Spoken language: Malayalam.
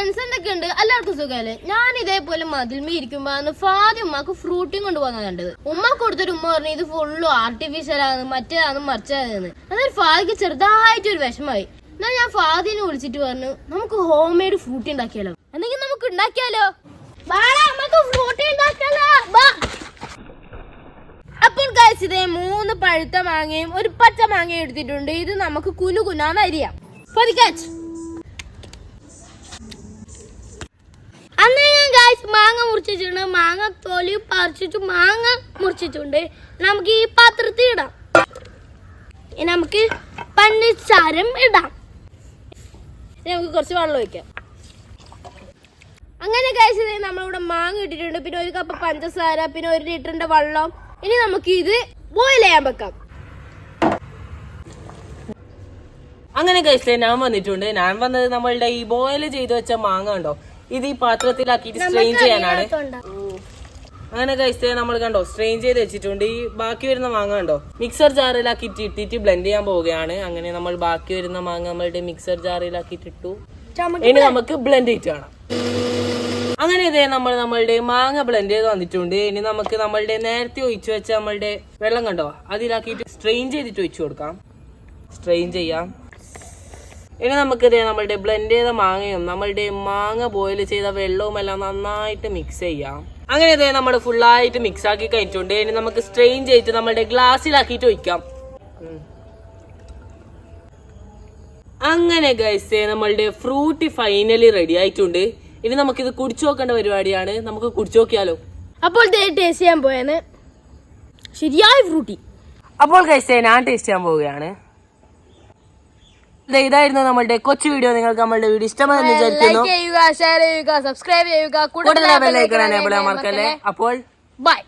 ഫ്രണ്ട്സ് എന്തൊക്കെയുണ്ട്? എല്ലാവർക്കും സുഖമല്ലേ? ഞാൻ ഇതേപോലെ മതിൽമേ ഇരിക്കുമ്പോ ഫാദി ഉമ്മാക്ക് ഫ്രൂട്ടിങ് കൊണ്ടുപോകാൻ കണ്ടത്. ഉമ്മ കൊടുത്തൊരു ഉമ്മ പറഞ്ഞു ഇത് ഫുള്ളും ആർട്ടിഫിഷ്യൽ ആണ്, മറ്റേതാണ് മറിച്ചതെന്ന്. അതൊരു ഫാദിക്ക് ചെറുതായിട്ടൊരു വിഷമായി. എന്നാ ഞാൻ ഫാദിനെ വിളിച്ചിട്ട് പറഞ്ഞു നമുക്ക് ഹോം മെയ്ഡ് ഫ്രൂട്ടി ഉണ്ടാക്കിയാലോ, എന്തെങ്കിലും നമുക്ക് ഉണ്ടാക്കിയാലോ, നമുക്ക് ഫ്രൂട്ടി ഉണ്ടാക്കിയാലോ. അപ്പോൾ ഗൈസ് ഇതേ 3 പഴുത്ത മാങ്ങയും ഒരു പച്ച മാങ്ങയും എടുത്തിട്ടുണ്ട്. ഇത് നമുക്ക് കുനുകുനാന്ന് അരിയാം. അന്ന് ഞാൻ ഗൈസ് മാങ്ങ മുറിച്ചിട്ടുണ്ട്. മാങ്ങ തോലി പറിച്ചിട്ട് മാങ്ങ മുറിച്ചിട്ടുണ്ട്. നമുക്ക് ഈ പാത്രത്തിൽ ഇടാം. നമുക്ക് പഞ്ചസാരം ഇടാം. നമുക്ക് കുറച്ച് വെള്ളം ഒഴിക്കാം. അങ്ങനെ ഗൈസ് നമ്മളിവിടെ മാങ്ങ ഇട്ടിട്ടുണ്ട്. പിന്നെ 1 കപ്പ് പഞ്ചസാര, പിന്നെ 1 ലിറ്ററിന്റെ വെള്ളം. ഇനി നമുക്ക് ഇത് ബോയിൽ ചെയ്യാൻ വെക്കാം. അങ്ങനെ ഗൈസ് ഞാൻ വന്നിട്ടുണ്ട്. ഞാൻ വന്നത് നമ്മളുടെ ഈ ബോയിൽ ചെയ്ത് വെച്ച മാങ്ങ ഉണ്ടോ, ഇത് ഈ പാത്രത്തിലാക്കിയിട്ട് സ്ട്രെയിൻ ചെയ്യാനാണ്. അങ്ങനെ ഗൈസ് നമ്മൾ കണ്ടോ സ്ട്രെയിൻ ചെയ്ത് വെച്ചിട്ടുണ്ട്. ഈ ബാക്കി വരുന്ന മാങ്ങ കണ്ടോ മിക്സർ ജാറിലാക്കിയിട്ട് ഇട്ടിട്ട് ബ്ലെൻഡ് ചെയ്യാൻ പോവുകയാണ്. അങ്ങനെ നമ്മൾ ബാക്കി വരുന്ന മാങ്ങ നമ്മളുടെ മിക്സർ ജാറിലാക്കിയിട്ട് ഇട്ടു. ഇനി നമുക്ക് ബ്ലെൻഡ് ചെയ്തിട്ട് കാണാം. അങ്ങനെ ഇതേ നമ്മളുടെ മാങ്ങ ബ്ലെൻഡ് ചെയ്ത് വന്നിട്ടുണ്ട്. ഇനി നമുക്ക് നമ്മളുടെ നേരത്തെ ഒഴിച്ചു വെച്ച നമ്മളുടെ വെള്ളം കണ്ടോ അതിലാക്കിയിട്ട് സ്ട്രെയിൻ ചെയ്തിട്ട് ഒഴിച്ചു കൊടുക്കാം. സ്ട്രെയിൻ ചെയ്യാം. ഇനി നമുക്കിതേ നമ്മളുടെ ബ്ലെൻഡ് ചെയ്ത മാങ്ങയും നമ്മളുടെ മാങ്ങ ബോയിൽ ചെയ്ത വെള്ളവും എല്ലാം നന്നായിട്ട് മിക്സ് ചെയ്യാം. അങ്ങനെ ഇതേ നമ്മൾ ഫുള്ളായിട്ട് മിക്സ് ആക്കി കഴിഞ്ഞിട്ടുണ്ട്. ഇനി നമുക്ക് സ്ട്രെയിൻ ചെയ്തിട്ട് നമ്മളുടെ ഗ്ലാസ്സിലാക്കിയിട്ട് ഒഴിക്കാം. അങ്ങനെ ഗൈസ് നമ്മളുടെ ഫ്രൂട്ടി ഫൈനലി റെഡി ആയിട്ടുണ്ട്. ഇനി നമുക്കിത് കുടിച്ചു നോക്കേണ്ട പരിപാടിയാണ്. നമുക്ക് കുടിച്ചു നോക്കിയാലോ. അപ്പോൾ ടേസ്റ്റ് ചെയ്യാൻ പോയാണ് ശരിയായ ഫ്രൂട്ടി. അപ്പോൾ ഗൈസ് ഞാൻ ടേസ്റ്റ് ചെയ്യാൻ പോവുകയാണ്. ഇതായിരുന്നു നമ്മളുടെ കൊച്ചു വീഡിയോ. നിങ്ങൾക്ക് നമ്മളുടെ വീഡിയോ ഇഷ്ടമാണെന്ന് വിചാരിക്കുന്നു. ലൈക്ക് ചെയ്യുക, ഷെയർ ചെയ്യുക, സബ്സ്ക്രൈബ് ചെയ്യുക, കൂടുതൽ ബെൽ ഐക്കൺ എനേബിൾ ചെയ്യാൻ മറക്കല്ലേ. അപ്പോൾ ബൈ.